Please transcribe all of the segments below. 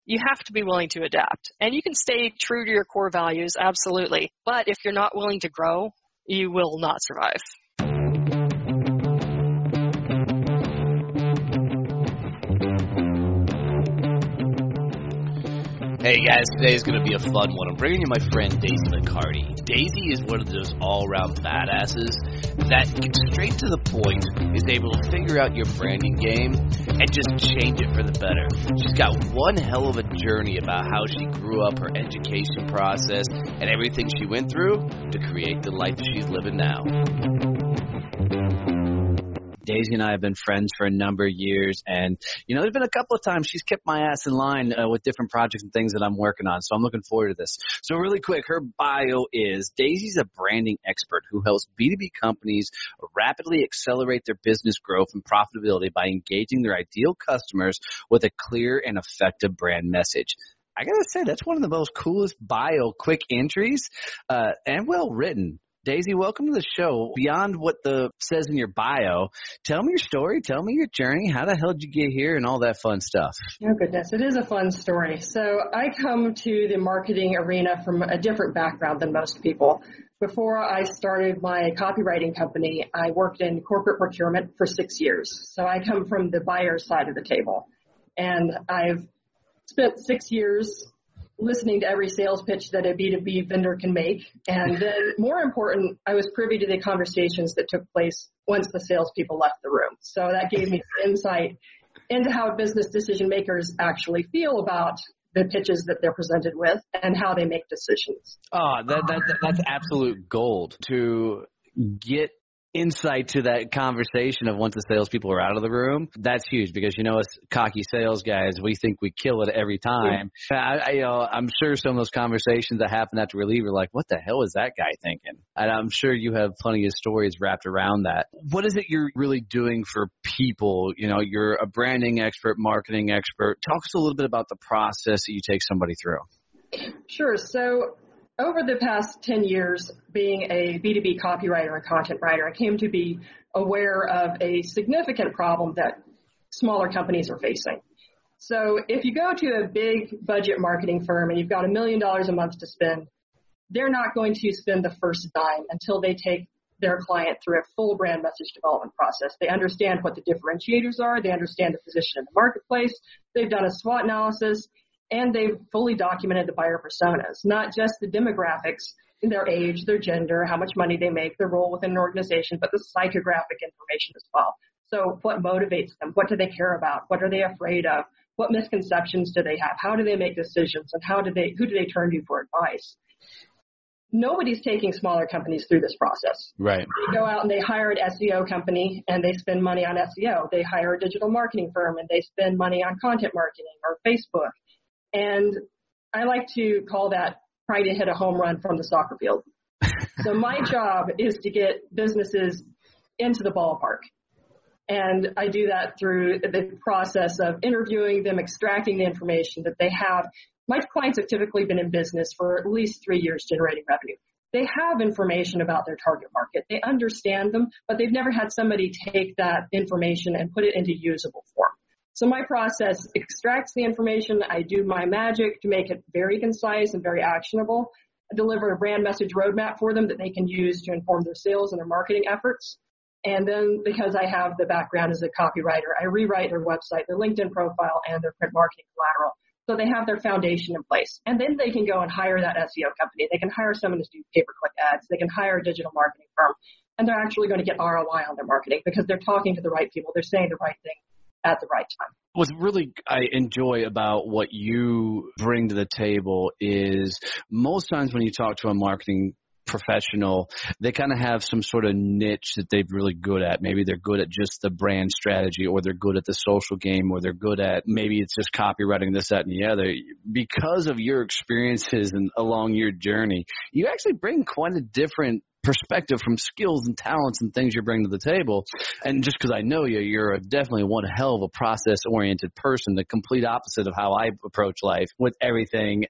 you have to be willing to adapt. And you can stay true to your core values, absolutely. But if you're not willing to grow, you will not survive. Hey guys, today is going to be a fun one. I'm bringing you my friend Daisy McCarty. Daisy is one of those all-around badasses that gets straight to the point, is able to figure out your branding game, and just change it for the better. She's got one hell of a journey about how she grew up, her education process, and everything she went through to create the life she's living now. Daisy and I have been friends for a number of years, and, there's been a couple of times she's kept my ass in line with different projects and things that I'm working on, so I'm looking forward to this. So really quick, her bio is Daisy's a branding expert who helps B2B companies rapidly accelerate their business growth and profitability by engaging their ideal customers with a clear and effective brand message. I got to say, that's one of the most coolest quick entries, and well written. Daisy, welcome to the show. Beyond what says in your bio, tell me your story, tell me your journey, how the hell did you get here, and all that fun stuff. Oh, goodness. It is a fun story. So I come to the marketing arena from a different background than most people. Before I started my copywriting company, I worked in corporate procurement for 6 years. So I come from the buyer side of the table. And I've spent 6 years listening to every sales pitch that a B2B vendor can make. And then more important, I was privy to the conversations that took place once the salespeople left the room. So that gave me some insight into how business decision makers actually feel about the pitches that they're presented with and how they make decisions. Oh, that's absolute gold to get insight to that conversation of once the salespeople are out of the room. That's huge because, us cocky sales guys, we think we kill it every time. I'm sure some of those conversations that happen after we leave are like, what the hell is that guy thinking? And I'm sure you have plenty of stories wrapped around that. What is it you're really doing for people? You're a branding expert, marketing expert. Talk us a little bit about the process that you take somebody through. Sure. So over the past 10 years, being a B2B copywriter and content writer, I came to be aware of a significant problem that smaller companies are facing. So if you go to a big budget marketing firm and you've got $1 million a month to spend, they're not going to spend the first dime until they take their client through a full brand message development process. They understand what the differentiators are. They understand the position in the marketplace. They've done a SWOT analysis. And they've fully documented the buyer personas, not just the demographics, their age, their gender, how much money they make, their role within an organization, but the psychographic information as well. So what motivates them? What do they care about? What are they afraid of? What misconceptions do they have? How do they make decisions? And who do they turn to for advice? Nobody's taking smaller companies through this process. Right. They go out and they hire an SEO company and they spend money on SEO. They hire a digital marketing firm and they spend money on content marketing or Facebook. And I like to call that trying to hit a home run from the soccer field. So my job is to get businesses into the ballpark. And I do that through the process of interviewing them, extracting the information that they have. My clients have typically been in business for at least 3 years generating revenue. They have information about their target market. They understand them, but they've never had somebody take that information and put it into usable form. So my process extracts the information. I do my magic to make it very concise and very actionable. I deliver a brand message roadmap for them that they can use to inform their sales and their marketing efforts. And then because I have the background as a copywriter, I rewrite their website, their LinkedIn profile, and their print marketing collateral. So they have their foundation in place. And then they can go and hire that SEO company. They can hire someone to do pay-per-click ads. They can hire a digital marketing firm. And they're actually going to get ROI on their marketing because they're talking to the right people. They're saying the right thing at the right time. What really I enjoy about what you bring to the table is most times when you talk to a marketing professional, they kind of have some sort of niche that they're really good at. Maybe they're good at just the brand strategy, or they're good at the social game, or they're good at maybe it's just copywriting, this, that, and the other. Because of your experiences and along your journey, you actually bring quite a different perspective from skills and talents and things you're bringing to the table. And just because I know you, you're definitely one hell of a process-oriented person, the complete opposite of how I approach life with everything,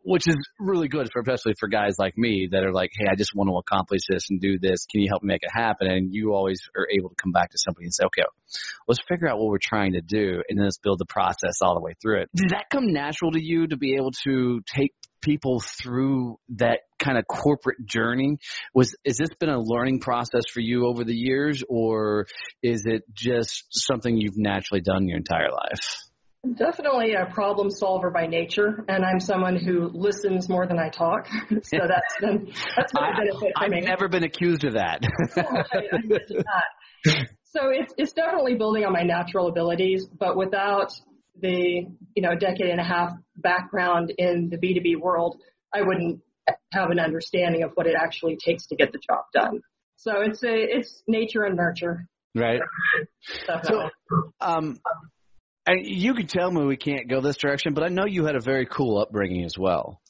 which is really good, especially for guys like me that are like, hey, I just want to accomplish this and do this. Can you help me make it happen? And you always are able to come back to somebody and say, okay, let's figure out what we're trying to do, and then let's build the process all the way through it. Did that come natural to you to be able to take people through that kind of corporate journey? Has this been a learning process for you over the years, or is it just something you've naturally done your entire life? I'm definitely a problem solver by nature, and I'm someone who listens more than I talk. So that's been a benefit for me. I've never been accused of that. I mentioned that. So it's definitely building on my natural abilities, but without the decade and a half background in the B2B world, I wouldn't have an understanding of what it actually takes to get the job done. So it's nature and nurture. Right. Definitely. So, and you can tell me we can't go this direction, but I know you had a very cool upbringing as well.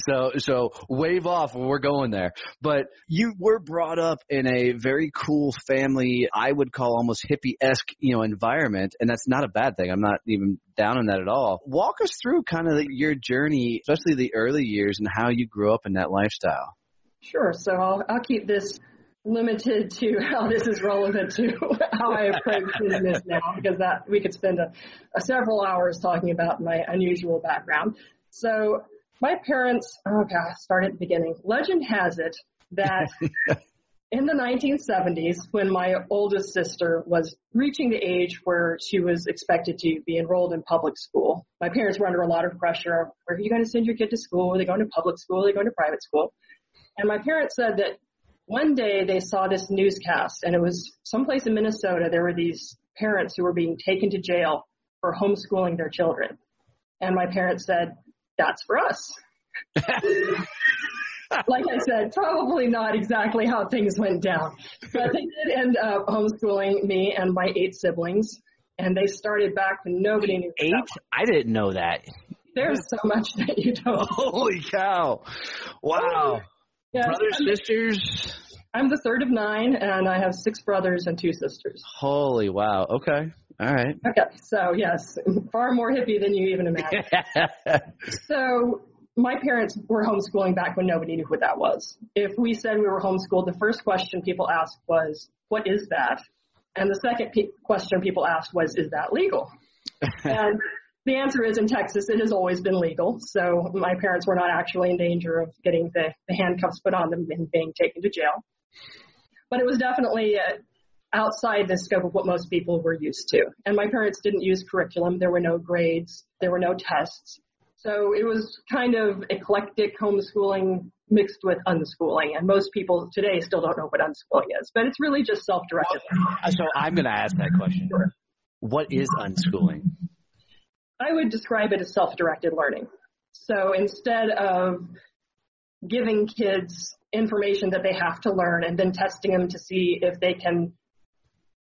So wave off when we're going there. But you were brought up in a very cool family, I would call almost hippie-esque, environment, and that's not a bad thing. I'm not even down on that at all. Walk us through kind of your journey, especially the early years, and how you grew up in that lifestyle. Sure. So I'll keep this limited to how this is relevant to how I approach business now, because that we could spend several hours talking about my unusual background. So my parents, start at the beginning. Legend has it that in the 1970s, when my oldest sister was reaching the age where she was expected to be enrolled in public school, my parents were under a lot of pressure. Where are you going to send your kid to school? Are they going to public school? Are they going to private school? And my parents said that one day they saw this newscast, and it was someplace in Minnesota. There were these parents who were being taken to jail for homeschooling their children. And my parents said, that's for us. Like I said, probably not exactly how things went down. But they did end up homeschooling me and my 8 siblings. And they started back when nobody knew. 8? I didn't know that. There's so much that you don't. Holy cow. Wow. Yes, Brothers, sisters? I'm the third of 9, and I have 6 brothers and 2 sisters. Holy wow. Okay. All right. Okay. So, yes, far more hippie than you even imagine. So my parents were homeschooling back when nobody knew what that was. If we said we were homeschooled, the first question people asked was, what is that? And the second question people asked was, is that legal? And the answer is, in Texas, it has always been legal. So my parents were not actually in danger of getting the handcuffs put on them and being taken to jail. But it was definitely outside the scope of what most people were used to. And my parents didn't use curriculum. There were no grades. There were no tests. So it was kind of eclectic homeschooling mixed with unschooling. And most people today still don't know what unschooling is. But it's really just self-directed. So I'm going to ask that question. Sure. What is unschooling? I would describe it as self-directed learning. So instead of giving kids information that they have to learn and then testing them to see if they can,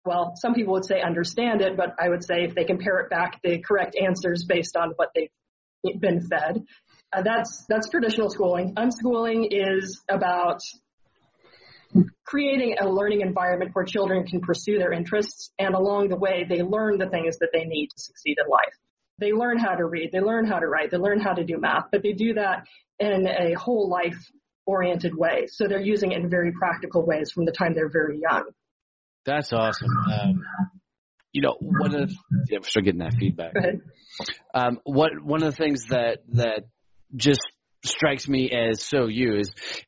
well, some people would say understand it, but I would say if they can parrot back the correct answers based on what they've been fed. That's traditional schooling. Unschooling is about creating a learning environment where children can pursue their interests, and along the way, they learn the things that they need to succeed in life. They learn how to read, they learn how to write, they learn how to do math, but they do that in a whole life-oriented way. So they're using it in very practical ways from the time they're very young. That's awesome. One of we're still getting that feedback. Go ahead. One of the things that just strikes me as so you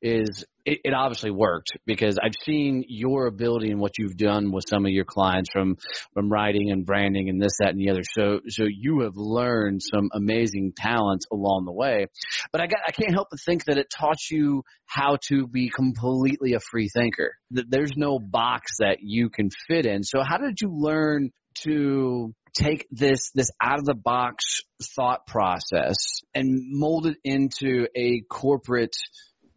is it obviously worked, because I've seen your ability and what you've done with some of your clients from writing and branding and this, that, and the other. So you have learned some amazing talents along the way. But I can't help but think that it taught you how to be completely a free thinker. That there's no box that you can fit in. So how did you learn to take this out of the box thought process and mold it into a corporate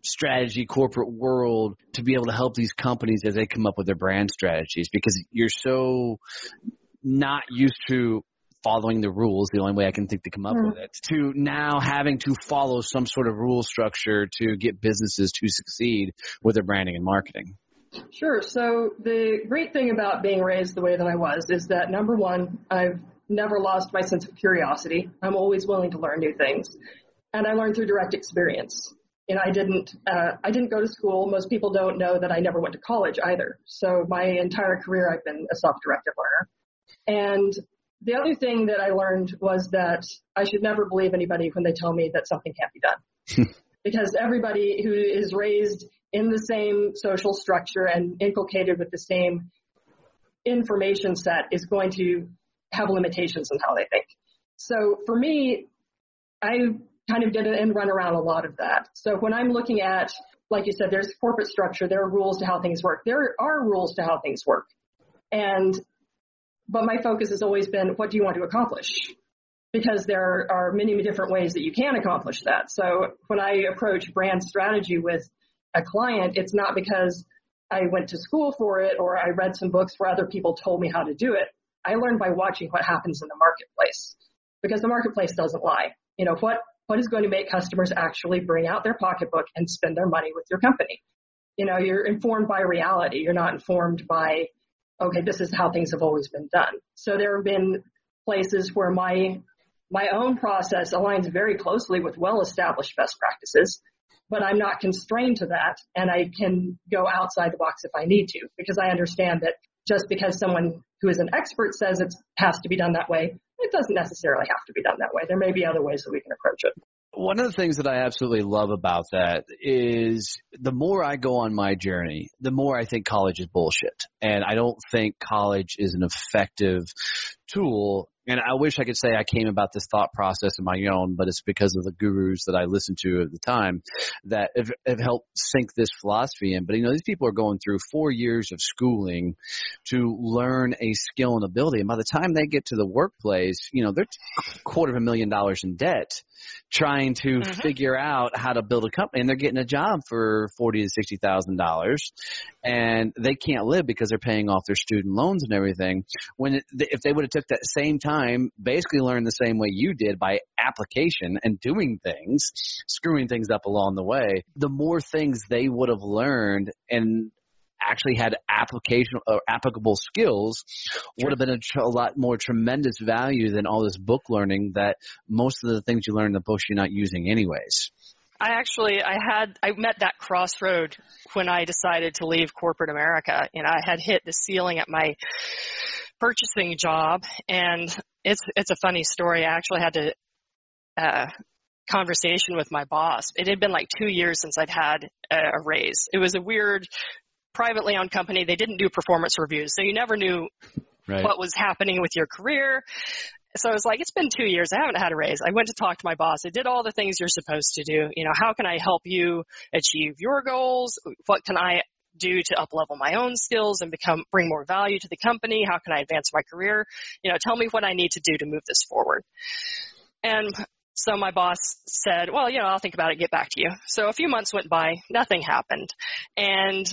strategy, corporate world, to be able to help these companies as they come up with their brand strategies? Because you're so not used to following the rules, the only way I can think to come up with it, to now having to follow some sort of rule structure to get businesses to succeed with their branding and marketing? Sure. So the great thing about being raised the way that I was is that, number one, I've never lost my sense of curiosity. I'm always willing to learn new things. And I learned through direct experience. And I didn't go to school. Most people don't know that I never went to college either. So my entire career, I've been a self-directed learner. And the other thing that I learned was that I should never believe anybody when they tell me that something can't be done. Because everybody who is raised in the same social structure and inculcated with the same information set is going to have limitations in how they think. So for me, I kind of did an end run around a lot of that. So when I'm looking at, like you said, there's corporate structure, there are rules to how things work. There are rules to how things work. But my focus has always been, what do you want to accomplish? Because there are many different ways that you can accomplish that. So when I approach brand strategy with a client, it's not because I went to school for it or I read some books where other people told me how to do it. I learned by watching what happens in the marketplace, because the marketplace doesn't lie. You know, what is going to make customers actually bring out their pocketbook and spend their money with your company? You know, you're informed by reality. You're not informed by, okay, this is how things have always been done. So there have been places where my own process aligns very closely with well-established best practices, but I'm not constrained to that, and I can go outside the box if I need to, because I understand that just because someone who is an expert says it has to be done that way, it doesn't necessarily have to be done that way. There may be other ways that we can approach it. One of the things that I absolutely love about that is the more I go on my journey, the more I think college is bullshit. And I don't think college is an effective tool. And I wish I could say I came about this thought process on my own, but it's because of the gurus that I listened to at the time that have helped sink this philosophy in. But, you know, these people are going through 4 years of schooling to learn a skill and ability. And by the time they get to the workplace, you know, they're $250,000 in debt trying to figure out how to build a company. And they're getting a job for $40,000 to $60,000. And they can't live because they're paying off their student loans and everything. If they would have took that same time, basically learned the same way you did by application and doing things, screwing things up along the way, the more things they would have learned and actually had application or applicable skills would have been a lot more tremendous value than all this book learning that most of the things you learn in the books you're not using anyways. I met that crossroad when I decided to leave corporate America. You know, I had hit the ceiling at my purchasing job, and it's a funny story. I actually had a conversation with my boss. It had been like 2 years since I'd had a raise. It was a weird privately owned company. They didn't do performance reviews, so you never knew what was happening with your career. So I was like, it's been 2 years. I haven't had a raise. I went to talk to my boss. I did all the things you're supposed to do. You know, how can I help you achieve your goals? What can I do to up-level my own skills and bring more value to the company? How can I advance my career? You know, tell me what I need to do to move this forward. And so my boss said, well, you know, I'll think about it, get back to you. So a few months went by, nothing happened. And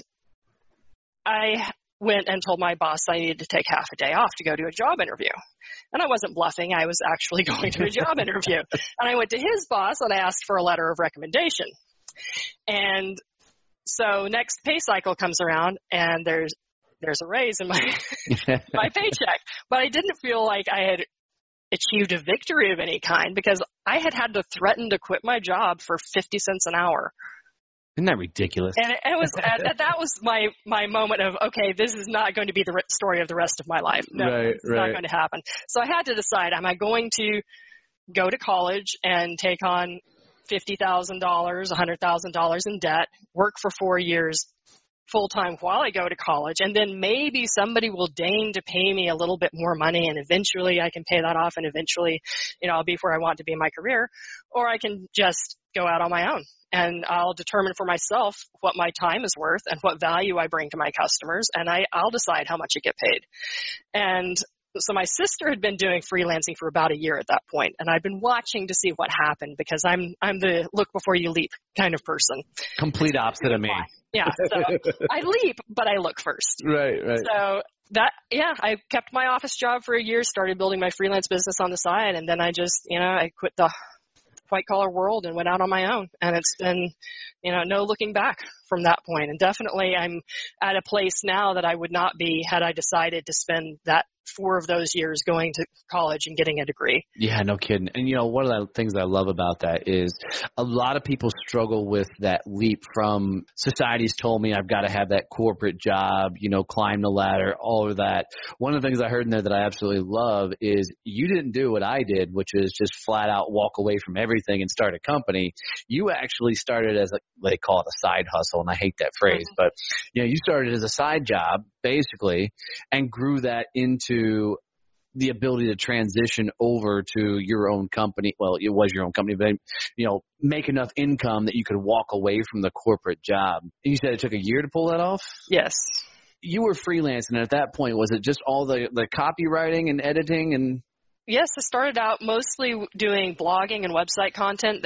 I went and told my boss I needed to take half a day off to go to a job interview. And I wasn't bluffing. I was actually going to a job interview. And I went to his boss and I asked for a letter of recommendation. And so next pay cycle comes around and there's a raise in my my paycheck. But I didn't feel like I had achieved a victory of any kind because I had to threaten to quit my job for 50 cents an hour. Isn't that ridiculous? And it was that was my moment of, okay, this is not going to be the story of the rest of my life. No, it's not going to happen. So I had to decide, am I going to go to college and take on $50,000, $100,000 in debt, work for 4 years full-time while I go to college, and then maybe somebody will deign to pay me a little bit more money, and eventually I can pay that off, and eventually, you know, I'll be where I want to be in my career, or I can just go out on my own. And I'll determine for myself what my time is worth and what value I bring to my customers, and I'll decide how much I get paid. And so my sister had been doing freelancing for about a year at that point, and I'd been watching to see what happened because I'm the look before you leap kind of person. Complete opposite of me. Yeah, so I leap, but I look first. Right. So I kept my office job for a year, started building my freelance business on the side, and then I just, I quit the white collar world and went out on my own. And it's been, no looking back from that point. And definitely I'm at a place now that I would not be had I decided to spend that 4 of those years going to college and getting a degree. Yeah, no kidding. And one of the things I love about that is a lot of people struggle with that leap from society's told me I've got to have that corporate job, climb the ladder, all of that. One of the things I heard in there that I absolutely love is you didn't do what I did, which is just flat out walk away from everything and start a company. You actually started as they call it a side hustle, and I hate that phrase, but you started as a side job basically and grew that into the ability to transition over to your own company. Well, it was your own company, but make enough income that you could walk away from the corporate job. And you said it took a year to pull that off? Yes. You were freelancing, and at that point, was it just all the copywriting and editing and? Yes, I started out mostly doing blogging and website content.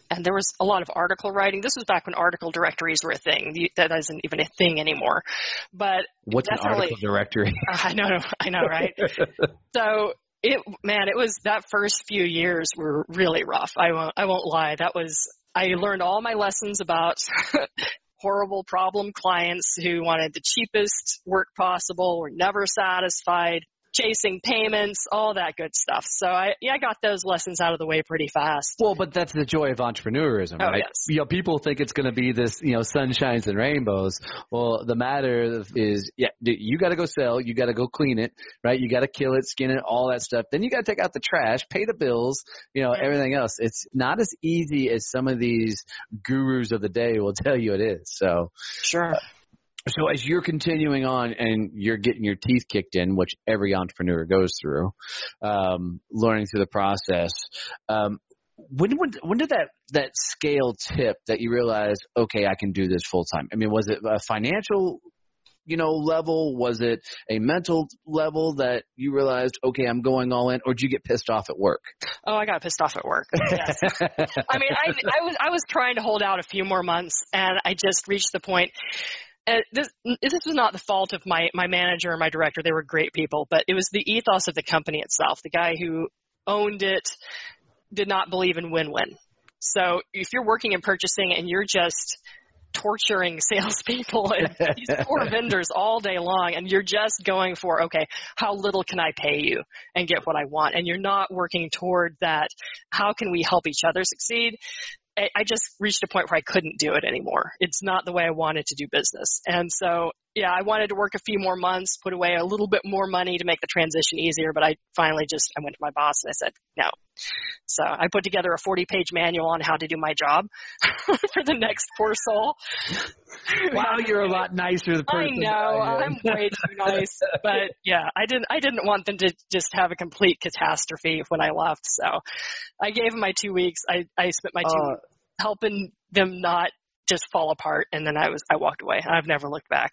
And there was a lot of article writing. This was back when article directories were a thing. That isn't even a thing anymore. But what's an article directory? I know, right? So it was that first few years were really rough. I won't lie. I learned all my lessons about horrible problem clients who wanted the cheapest work possible, were never satisfied, chasing payments, all that good stuff. So I got those lessons out of the way pretty fast. Well, but that's the joy of entrepreneurism, right? Yes. People think it's going to be this, sunshines and rainbows. Well, the matter is, you got to go sell, you got to go clean it, right? You got to kill it, skin it, all that stuff. Then you got to take out the trash, pay the bills, everything else. It's not as easy as some of these gurus of the day will tell you it is. So sure. So as you're continuing on and you're getting your teeth kicked in, which every entrepreneur goes through, learning through the process, when did that scale tip that you realized, okay, I can do this full time? I mean, was it a financial, level? Was it a mental level that you realized, okay, I'm going all in, or did you get pissed off at work? Oh, I got pissed off at work. Yes. I mean, I was trying to hold out a few more months, and I just reached the point. This was not the fault of my manager or my director. They were great people, but it was the ethos of the company itself. The guy who owned it did not believe in win-win. So if you're working in purchasing and you're just torturing salespeople and these poor vendors all day long, and you're just going for, okay, how little can I pay you and get what I want? And you're not working toward that, how can we help each other succeed? I just reached a point where I couldn't do it anymore. It's not the way I wanted to do business. And so, I wanted to work a few more months, put away a little bit more money to make the transition easier. But I finally I went to my boss and I said, no. So I put together a 40-page manual on how to do my job for the next poor soul. Wow, you're a lot nicer person. I know, I'm way too nice. But I didn't want them to just have a complete catastrophe when I left. So I gave them my 2 weeks. I spent my 2 weeks helping them not just fall apart, and then I walked away. I've never looked back.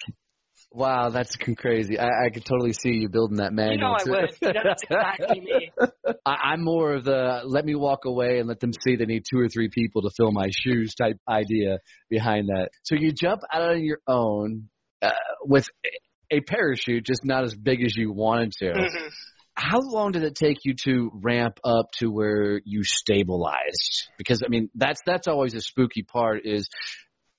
Wow, that's crazy. I could totally see you building that manual. I would. That's exactly me. I'm more of the let me walk away and let them see they need 2 or 3 people to fill my shoes type idea behind that. So you jump out on your own with a parachute, just not as big as you wanted to. Mm-hmm. How long did it take you to ramp up to where you stabilized? Because, I mean, that's always a spooky part is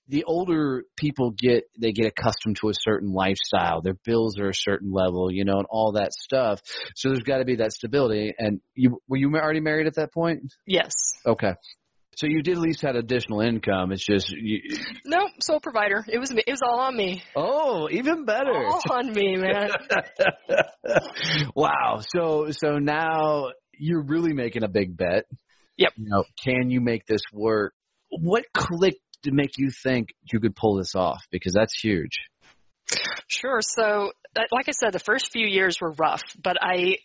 the older people get accustomed to a certain lifestyle. Their bills are a certain level, and all that stuff. So there's got to be that stability. And were you already married at that point? Yes. Okay. So you did at least have additional income. It's just no, sole provider. It was me. It was all on me. Oh, even better. All on me, man. Wow. So now you're really making a big bet. Yep. Can you make this work? What clicked to make you think you could pull this off? Because that's huge. Sure. So, like I said, the first few years were rough, but I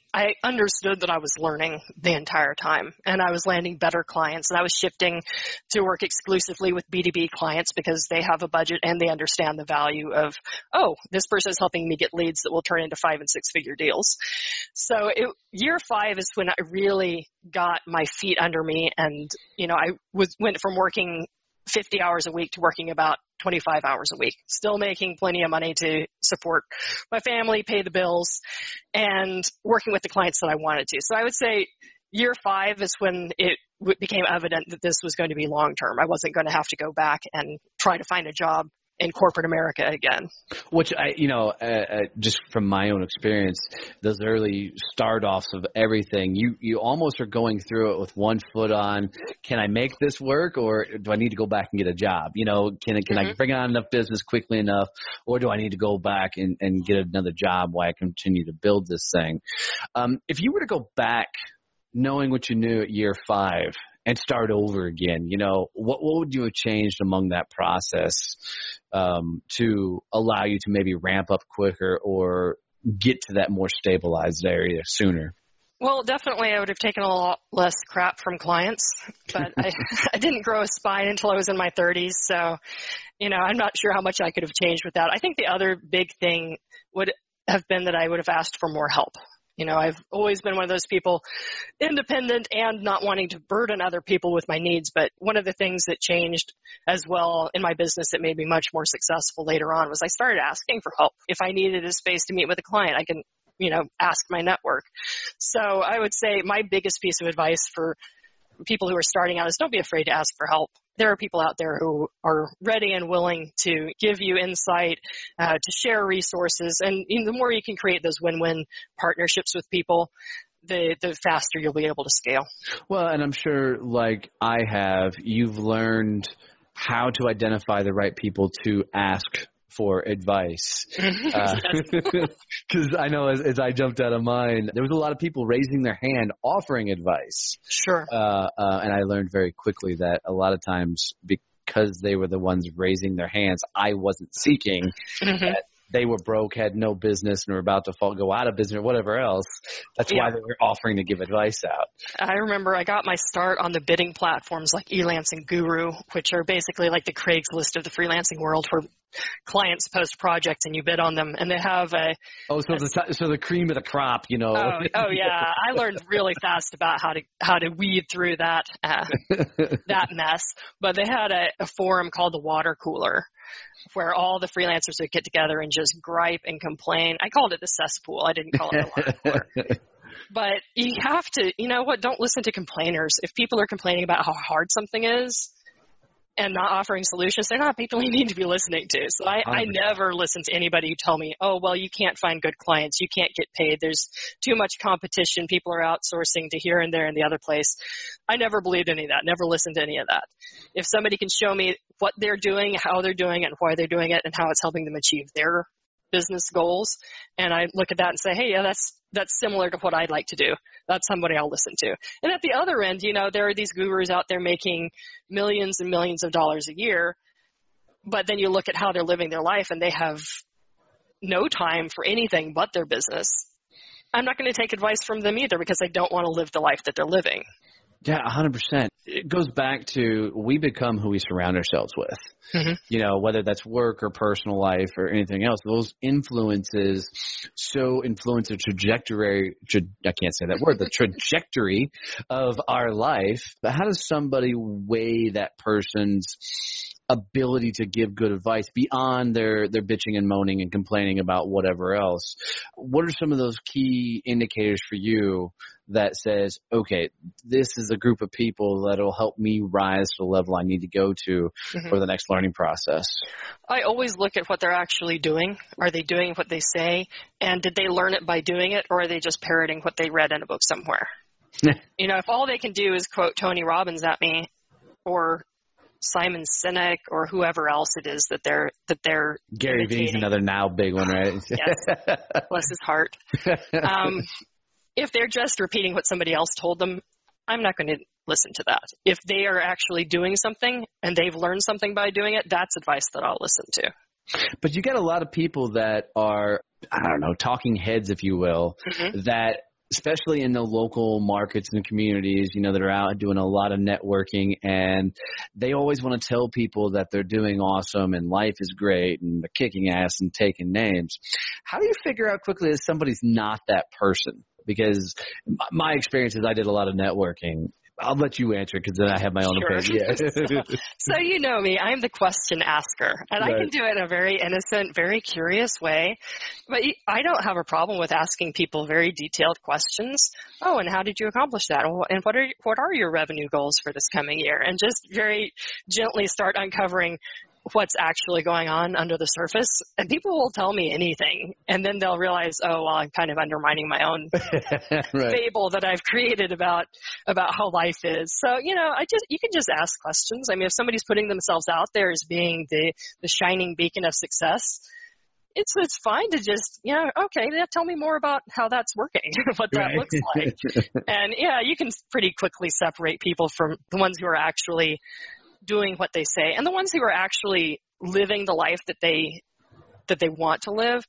understood that I was learning the entire time, and I was landing better clients, and I was shifting to work exclusively with B2B clients because they have a budget and they understand the value of, this person is helping me get leads that will turn into 5- and 6-figure deals. So year 5 is when I really got my feet under me, and I went from working 50 hours a week to working about 25 hours a week, still making plenty of money to support my family, pay the bills, and working with the clients that I wanted to. So I would say year 5 is when it became evident that this was going to be long term. I wasn't going to have to go back and try to find a job in corporate America again. Which just from my own experience, those early start offs of everything, you almost are going through it with one foot on, can I make this work, or do I need to go back and get a job? Can I bring on enough business quickly enough, or do I need to go back and get another job while I continue to build this thing? If you were to go back knowing what you knew at year 5 and start over again, what would you have changed among that process to allow you to maybe ramp up quicker or get to that more stabilized area sooner? Well, definitely I would have taken a lot less crap from clients, but I didn't grow a spine until I was in my 30s. So, I'm not sure how much I could have changed with that. I think the other big thing would have been that I would have asked for more help. I've always been one of those people, independent and not wanting to burden other people with my needs. But one of the things that changed as well in my business that made me much more successful later on was I started asking for help. If I needed a space to meet with a client, I can, ask my network. So I would say my biggest piece of advice for people who are starting out is don't be afraid to ask for help. There are people out there who are ready and willing to give you insight, to share resources. And the more you can create those win-win partnerships with people, the faster you'll be able to scale. Well, and I'm sure like I have, you've learned how to identify the right people to ask for advice. Because I know as I jumped out of mine, there was a lot of people raising their hand offering advice. Sure. And I learned very quickly that a lot of times because they were the ones raising their hands, I wasn't seeking. That they were broke, had no business, and were about to go out of business or whatever else. That's why they were offering to give advice out. I remember I got my start on the bidding platforms like Elance and Guru, which are basically like the Craigslist of the freelancing world, where clients post projects and you bid on them, and they have so the cream of the crop, Oh yeah, I learned really fast about how to weed through that that mess. But they had a forum called the Water Cooler, where all the freelancers would get together and just gripe and complain. I called it the cesspool. I didn't call it the Water Cooler. But you have to, don't listen to complainers. If people are complaining about how hard something is and not offering solutions, they're not people you need to be listening to. So I never listen to anybody who tell me, oh, well, you can't find good clients. You can't get paid. There's too much competition. People are outsourcing to here and there and the other place. I never believed any of that. Never listened to any of that. If somebody can show me what they're doing, how they're doing it, and why they're doing it, and how it's helping them achieve their business goals, and I look at that and say, hey, yeah, that's similar to what I'd like to do. That's somebody I'll listen to. And at the other end, there are these gurus out there making millions and millions of dollars a year, but then you look at how they're living their life and they have no time for anything but their business. I'm not going to take advice from them either because I don't want to live the life that they're living. Yeah, 100%. It goes back to we become who we surround ourselves with. Whether that's work or personal life or anything else, those influences so influence the trajectory, I can't say that word, the trajectory of our life. But how does somebody weigh that person's ability to give good advice beyond their bitching and moaning and complaining about whatever else? What are some of those key indicators for you that says, okay, this is a group of people that'll help me rise to the level I need to go to for the next learning process? I always look at what they're actually doing. Are they doing what they say? And did they learn it by doing it, or are they just parroting what they read in a book somewhere? If all they can do is quote Tony Robbins at me, or Simon Sinek, or whoever else it is that they're Gary Vee's another now big one, right? Yes, bless his heart. If they're just repeating what somebody else told them, I'm not going to listen to that. If they are actually doing something and they've learned something by doing it, that's advice that I'll listen to. But you get a lot of people that are, talking heads, if you will, that especially in the local markets and communities, that are out doing a lot of networking, and they always want to tell people that they're doing awesome and life is great and they're kicking ass and taking names. How do you figure out quickly that somebody's not that person? Because my experience is I did a lot of networking, I'll let you answer because then I have my own opinion. Yeah. So you know me, I'm the question asker, and I can do it in a very innocent, very curious way. But I don't have a problem with asking people very detailed questions. Oh, and how did you accomplish that? And what are your revenue goals for this coming year? And just very gently start uncovering what's actually going on under the surface. And people will tell me anything, and then they'll realize, oh, well, I'm kind of undermining my own fable that I've created about how life is. So, you can just ask questions. I mean, if somebody's putting themselves out there as being the shining beacon of success, it's fine to just, okay, tell me more about how that's working, what that looks like. And you can pretty quickly separate people from the ones who are actually doing what they say, and the ones who are actually living the life that they want to live.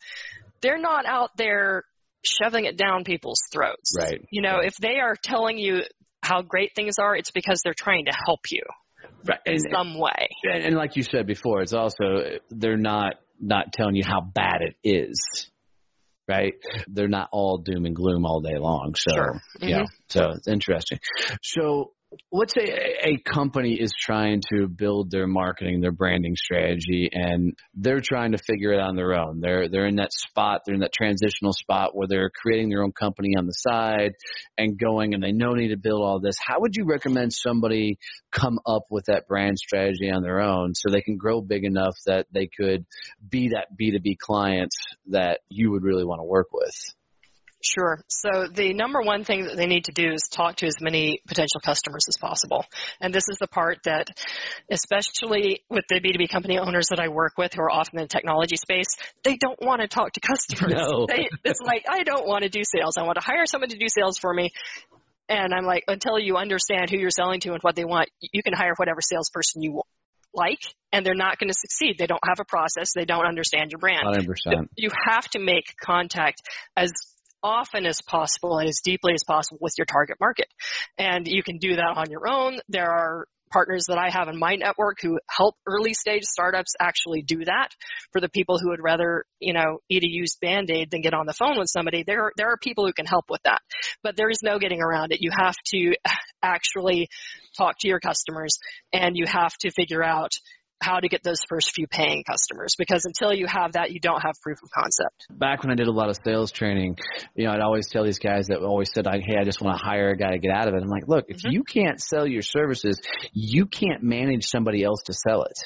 They're not out there shoving it down people's throats. Right. If they are telling you how great things are, it's because they're trying to help you in some way. And like you said before, it's also they're not telling you how bad it is. Right? They're not all doom and gloom all day long. So, sure. Mm-hmm. So it's interesting. So let's say a company is trying to build their marketing, their branding strategy, and they're trying to figure it out on their own. They're in that spot, they're in that transitional spot where they're creating their own company on the side and going, and they know they need to build all this. How would you recommend somebody come up with that brand strategy on their own so they can grow big enough that they could be that B2B client that you would really want to work with? Sure. So the number one thing that they need to do is talk to as many potential customers as possible. And this is the part that, especially with the B2B company owners that I work with who are often in the technology space, they don't want to talk to customers. No. It's like, I don't want to do sales. I want to hire someone to do sales for me. And I'm like, until you understand who you're selling to and what they want, you can hire whatever salesperson you like, and they're not going to succeed. They don't have a process. They don't understand your brand. 100%. You have to make contact as often as possible and as deeply as possible with your target market. And you can do that on your own. There are partners that I have in my network who help early stage startups actually do that. For the people who would rather, eat a used Band-Aid than get on the phone with somebody, there are people who can help with that. But there is no getting around it. You have to actually talk to your customers, and you have to figure out how to get those first few paying customers, because until you have that, you don't have proof of concept. Back when I did a lot of sales training, I'd always tell these guys that always said, hey, I just want to hire a guy to get out of it. I'm like, look, if you can't sell your services, you can't manage somebody else to sell it.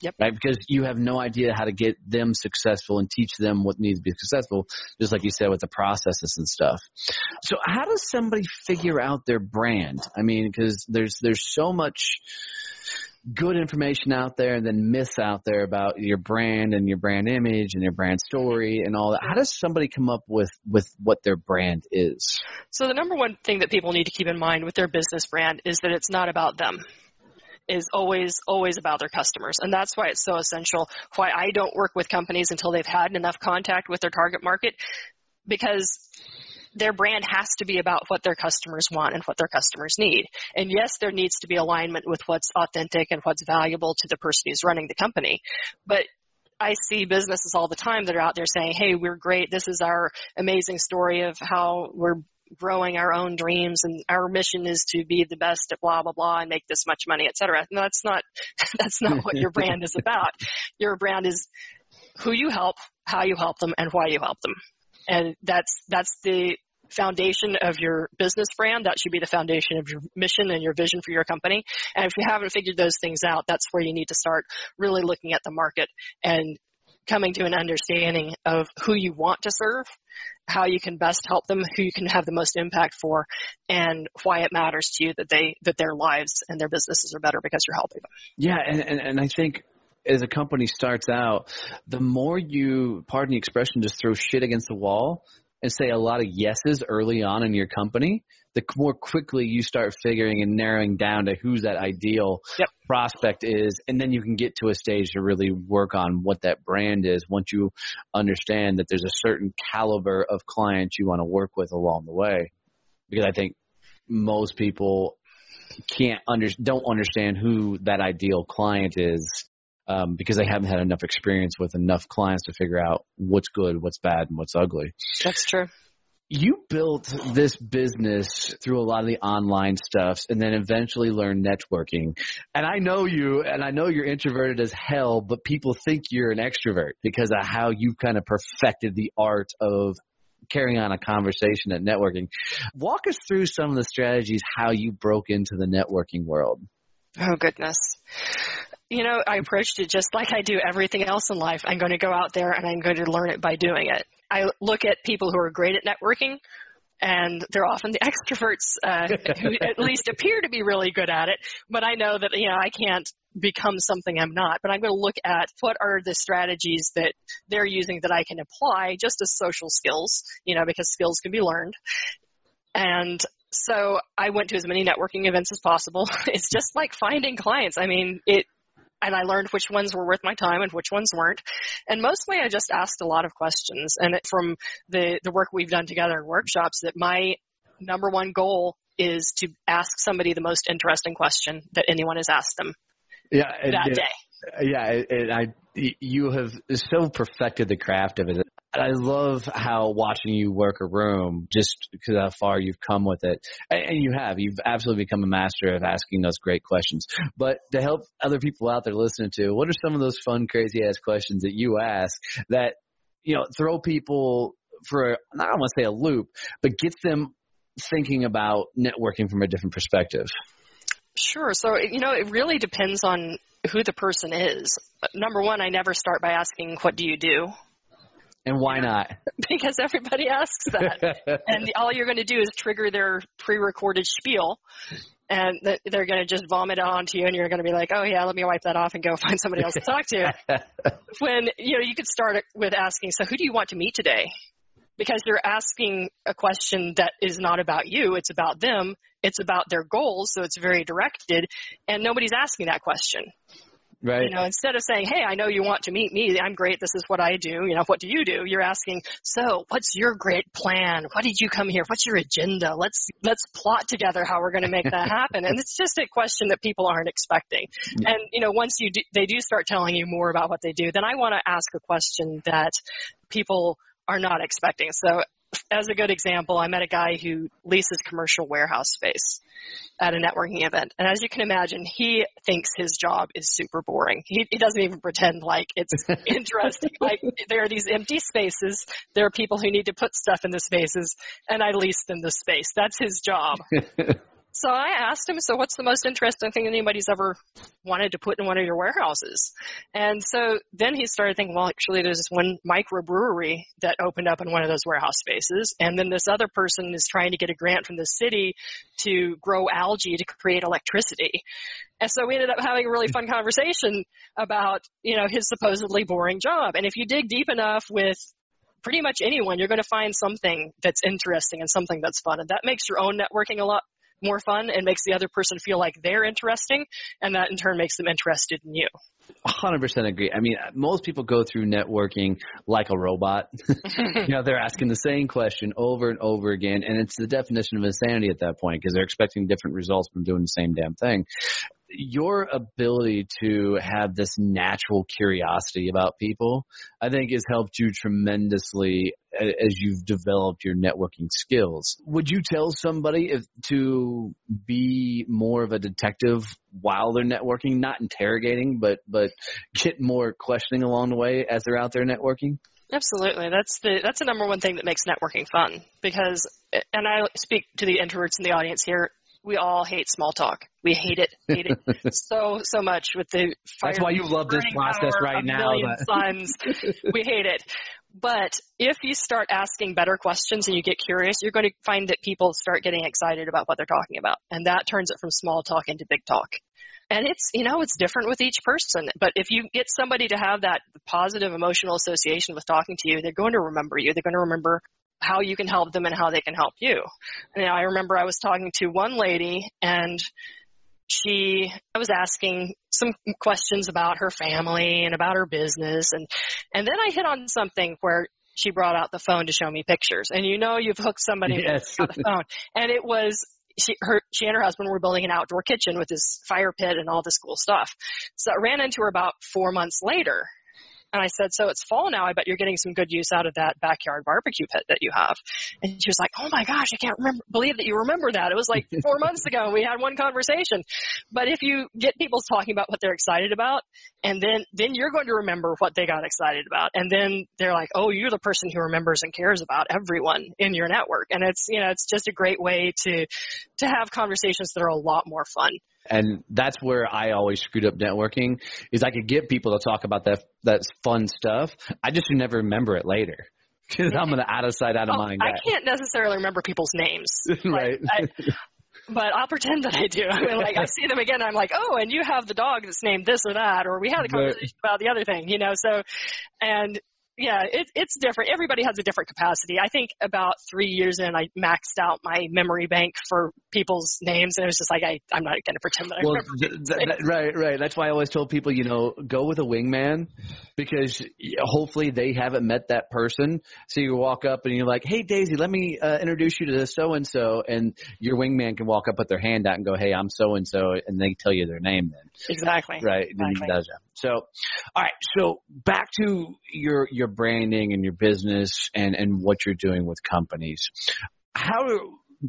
Yep. Right? Because you have no idea how to get them successful and teach them what needs to be successful, just like you said with the processes and stuff. So how does somebody figure out their brand? I mean, because there's so much good information out there and then myths out there about your brand and your brand image and your brand story and all that. How does somebody come up with what their brand is? So the number one thing that people need to keep in mind with their business brand is that it's not about them. Is always about their customers. And that's why it's so essential, why I don't work with companies until they've had enough contact with their target market, because their brand has to be about what their customers want and what their customers need. And yes, there needs to be alignment with what's authentic and what's valuable to the person who's running the company. But I see businesses all the time that are out there saying, hey, we're great. This is our amazing story of how we're growing our own dreams, and our mission is to be the best at blah, blah, blah, and make this much money, et cetera. No, that's not what your brand is about. Your brand is who you help, how you help them, and why you help them. And that's the foundation of your business brand. That should be the foundation of your mission and your vision for your company. And if you haven't figured those things out, that's where you need to start really looking at the market and coming to an understanding of who you want to serve, how you can best help them, who you can have the most impact for, and why it matters to you that their lives and their businesses are better because you're helping them. Yeah, and I think as a company starts out, the more you, pardon the expression, just throw shit against the wall and say a lot of yeses early on in your company, the more quickly you start figuring and narrowing down to who's that ideal prospect is. And then you can get to a stage to really work on what that brand is once you understand that there's a certain caliber of clients you want to work with along the way. Because I think most people don't understand who that ideal client is. Because they haven't had enough experience with enough clients to figure out what's good, what's bad, and what's ugly. That's true. You built this business through a lot of the online stuff and then eventually learned networking. And I know you, and I know you're introverted as hell, but people think you're an extrovert because of how you kind of perfected the art of carrying on a conversation at networking. Walk us through some of the strategies, how you broke into the networking world. Oh, goodness. I approached it just like I do everything else in life. I'm going to go out there and I'm going to learn it by doing it. I look at people who are great at networking, and they're often the extroverts who at least appear to be really good at it. But I know that, I can't become something I'm not. But I'm going to look at what are the strategies that they're using that I can apply just as social skills, because skills can be learned. And so I went to as many networking events as possible. It's just like finding clients. And I learned which ones were worth my time and which ones weren't. And mostly I just asked a lot of questions. And from the work we've done together in workshops, that my number one goal is to ask somebody the most interesting question that anyone has asked them that day. Yeah, you have so perfected the craft of it. I love how watching you work a room, just because how far you've come with it. And you've absolutely become a master of asking those great questions. But to help other people out there listening to, what are some of those fun, crazy ass questions that you ask that, throw people for, I don't want to say a loop, but gets them thinking about networking from a different perspective? Sure. So, it really depends on who the person is. Number one, I never start by asking, what do you do? And why not? Because everybody asks that. And all you're going to do is trigger their pre-recorded spiel, and they're going to just vomit it onto you, and you're going to be like, oh, yeah, let me wipe that off and go find somebody else to talk to. When, you could start with asking, so who do you want to meet today? Because you're asking a question that is not about you. It's about them. It's about their goals, so it's very directed, and nobody's asking that question. Right. Instead of saying, hey, I know you want to meet me. I'm great. This is what I do. What do you do? You're asking, so what's your great plan? Why did you come here? What's your agenda? Let's plot together how we're going to make that happen. And it's just a question that people aren't expecting. And, once they do start telling you more about what they do, then I want to ask a question that people are not expecting. So as a good example, I met a guy who leases commercial warehouse space at a networking event. And as you can imagine, he thinks his job is super boring. He doesn't even pretend like it's interesting. Like, there are these empty spaces. There are people who need to put stuff in the spaces, and I lease them the space. That's his job. So I asked him, so what's the most interesting thing anybody's ever wanted to put in one of your warehouses? And so then he started thinking, well, actually, there's this one microbrewery that opened up in one of those warehouse spaces. And then this other person is trying to get a grant from the city to grow algae to create electricity. And so we ended up having a really fun conversation about, his supposedly boring job. And if you dig deep enough with pretty much anyone, you're going to find something that's interesting and something that's fun. And that makes your own networking a lot more fun and makes the other person feel like they're interesting, and that in turn makes them interested in you. 100% agree. Most people go through networking like a robot. They're asking the same question over and over again, and it's the definition of insanity at that point because they're expecting different results from doing the same damn thing. Your ability to have this natural curiosity about people, I think, has helped you tremendously as you've developed your networking skills. Would you tell somebody to be more of a detective while they're networking, not interrogating, but get more questioning along the way as they're out there networking? Absolutely. That's the number one thing that makes networking fun, because, and I speak to the introverts in the audience here, we all hate small talk. We hate it so much with the fire. That's why you love this process right now. Suns. We hate it. But if you start asking better questions and you get curious, you're going to find that people start getting excited about what they're talking about. And that turns it from small talk into big talk. And it's different with each person. But if you get somebody to have that positive emotional association with talking to you, they're going to remember you. They're going to remember how you can help them and how they can help you. I remember I was talking to one lady, and I was asking some questions about her family and about her business. And then I hit on something where she brought out the phone to show me pictures. And you've hooked somebody yes. on the phone. And it was, she and her husband were building an outdoor kitchen with this fire pit and all this cool stuff. So I ran into her about 4 months later. And I said, so it's fall now. I bet you're getting some good use out of that backyard barbecue pit that you have. And she was like, oh my gosh, I can't believe that you remember that. It was like 4 months ago and we had one conversation. But if you get people talking about what they're excited about, and then you're going to remember what they got excited about. And then they're like, oh, you're the person who remembers and cares about everyone in your network. And it's just a great way to have conversations that are a lot more fun. And that's where I always screwed up networking, is I could get people to talk about that fun stuff. I just never remember it later because I'm an out of sight, out of mind guy. I can't necessarily remember people's names. Right. But I'll pretend that I do. I mean, like I see them again, I'm like, oh, and you have the dog that's named this or that, or we had a conversation about the other thing, so, and yeah, it's different. Everybody has a different capacity. I think about 3 years in, I maxed out my memory bank for people's names, and it was just like, I'm not going to pretend that I remember. Right. That's why I always told people, go with a wingman, because hopefully they haven't met that person. So you walk up and you're like, hey, Daisy, let me introduce you to so-and-so, and your wingman can walk up, put their hand out and go, hey, I'm so-and-so, and they tell you their name then. Exactly. Right. Exactly. So, all right. So back to your branding and your business and what you're doing with companies. How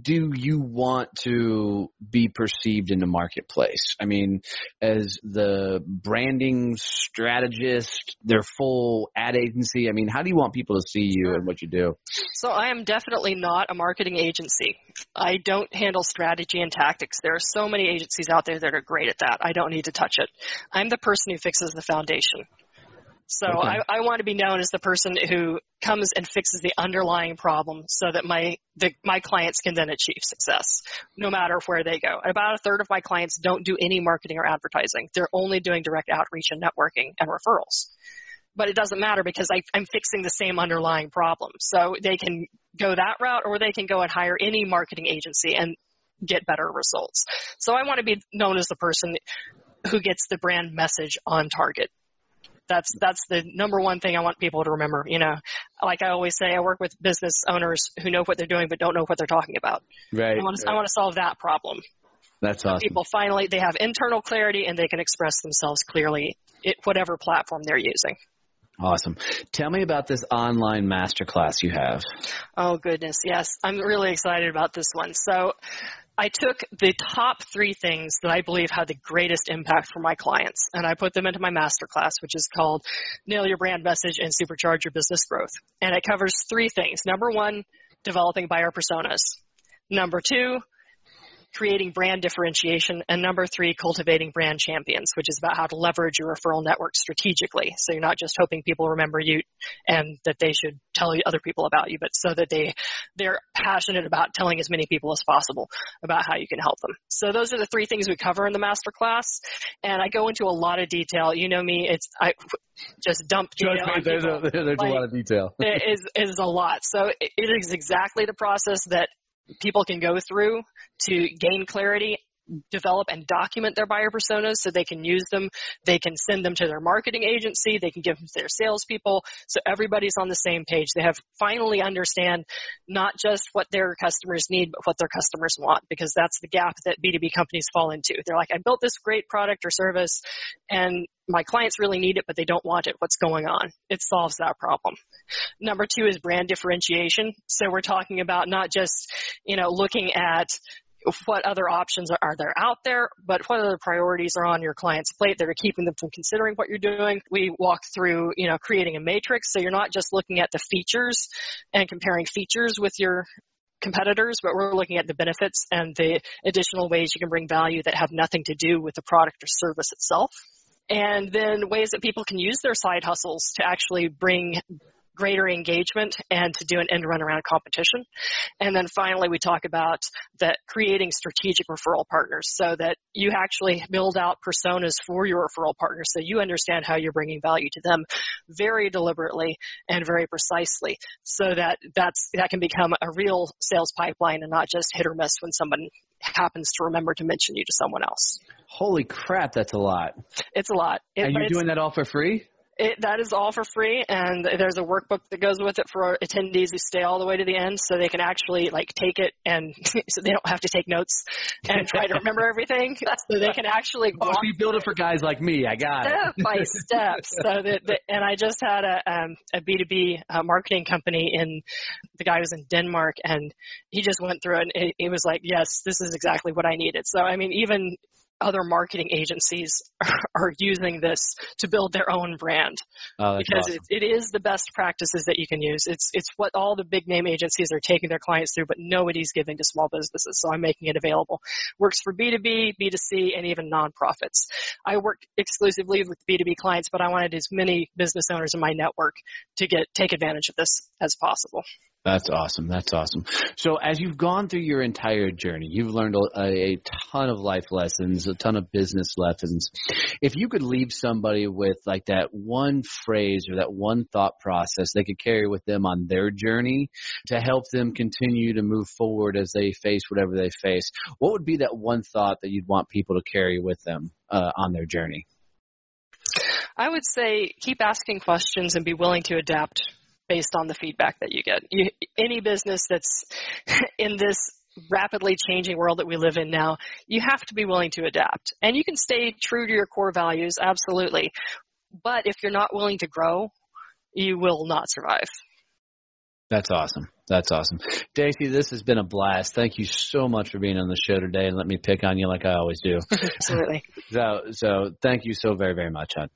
do you want to be perceived in the marketplace? I mean, as the branding strategist, their full ad agency, I mean, how do you want people to see you and what you do? So I am definitely not a marketing agency. I don't handle strategy and tactics. There are so many agencies out there that are great at that. I don't need to touch it. I'm the person who fixes the foundation. So okay. I want to be known as the person who comes and fixes the underlying problem so that my clients can then achieve success, no matter where they go. About a third of my clients don't do any marketing or advertising. They're only doing direct outreach and networking and referrals. But it doesn't matter because I'm fixing the same underlying problem. So they can go that route, or they can go and hire any marketing agency and get better results. So I want to be known as the person who gets the brand message on target. That's the number one thing I want people to remember. Like I always say, I work with business owners who know what they're doing but don't know what they're talking about. Right. I want to solve that problem. That's awesome. People finally, they have internal clarity and they can express themselves clearly at whatever platform they're using. Awesome. Tell me about this online masterclass you have. Oh, goodness. Yes. I'm really excited about this one. So I took the top 3 things that I believe had the greatest impact for my clients, and I put them into my masterclass, which is called Nail Your Brand Message and Supercharge Your Business Growth. And it covers 3 things. Number 1, developing buyer personas. Number 2, creating brand differentiation. And number 3, cultivating brand champions, which is about how to leverage your referral network strategically. So you're not just hoping people remember you and that they should tell other people about you, but so that they're passionate about telling as many people as possible about how you can help them. So those are the 3 things we cover in the masterclass. And I go into a lot of detail. You know me, I just dump detail. There's a lot of detail. It is a lot. So it is exactly the process that people can go through to gain clarity, develop and document their buyer personas so they can use them. They can send them to their marketing agency. They can give them to their salespeople. So everybody's on the same page. They have finally understand not just what their customers need, but what their customers want, because that's the gap that B2B companies fall into. They're like, I built this great product or service and my clients really need it, but they don't want it. What's going on? It solves that problem. Number 2 is brand differentiation. So we're talking about not just, looking at what other options are there out there, but what other priorities are on your client's plate that are keeping them from considering what you're doing. We walk through, creating a matrix. So you're not just looking at the features and comparing features with your competitors, but we're looking at the benefits and the additional ways you can bring value that have nothing to do with the product or service itself. And then ways that people can use their side hustles to actually bring greater engagement and to do an end run around competition. And then finally, we talk about that creating strategic referral partners so that you actually build out personas for your referral partners so you understand how you're bringing value to them very deliberately and very precisely so that that can become a real sales pipeline and not just hit or miss when someone happens to remember to mention you to someone else. Holy crap, that's a lot. It's a lot. And you're doing that all for free? That is all for free, and there's a workbook that goes with it for attendees who stay all the way to the end, so they can actually take it, and so they don't have to take notes and try to remember everything. So they can actually. So you build it for guys like me. I got it. Step by step. So and I just had a B2B marketing company, and the guy was in Denmark, and he just went through it, and he was like, "Yes, this is exactly what I needed." So I mean, even other marketing agencies are using this to build their own brand, because awesome. it is the best practices that you can use. It's what all the big name agencies are taking their clients through, but nobody's giving to small businesses. So I'm making it available. Works for B2B, B2C, and even nonprofits. I work exclusively with B2B clients, but I wanted as many business owners in my network to take advantage of this as possible. That's awesome. That's awesome. So as you've gone through your entire journey, you've learned a ton of life lessons, a ton of business lessons. If you could leave somebody with that one phrase or that one thought process they could carry with them on their journey to help them continue to move forward as they face whatever they face, what would be that one thought that you'd want people to carry with them on their journey? I would say keep asking questions and be willing to adapt based on the feedback that you get. Any business that's in this rapidly changing world that we live in now, you have to be willing to adapt. And you can stay true to your core values, absolutely. But if you're not willing to grow, you will not survive. That's awesome. That's awesome. Daisy, this has been a blast. Thank you so much for being on the show today, and let me pick on you like I always do. Absolutely. So thank you so very, very much, hon.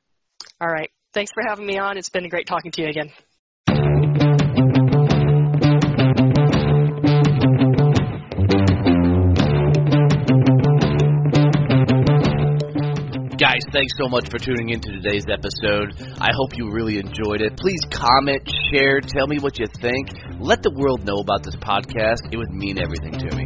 All right. Thanks for having me on. It's been great talking to you again. Guys, thanks so much for tuning into today's episode. I hope you really enjoyed it. Please comment, share, tell me what you think. Let the world know about this podcast. It would mean everything to me.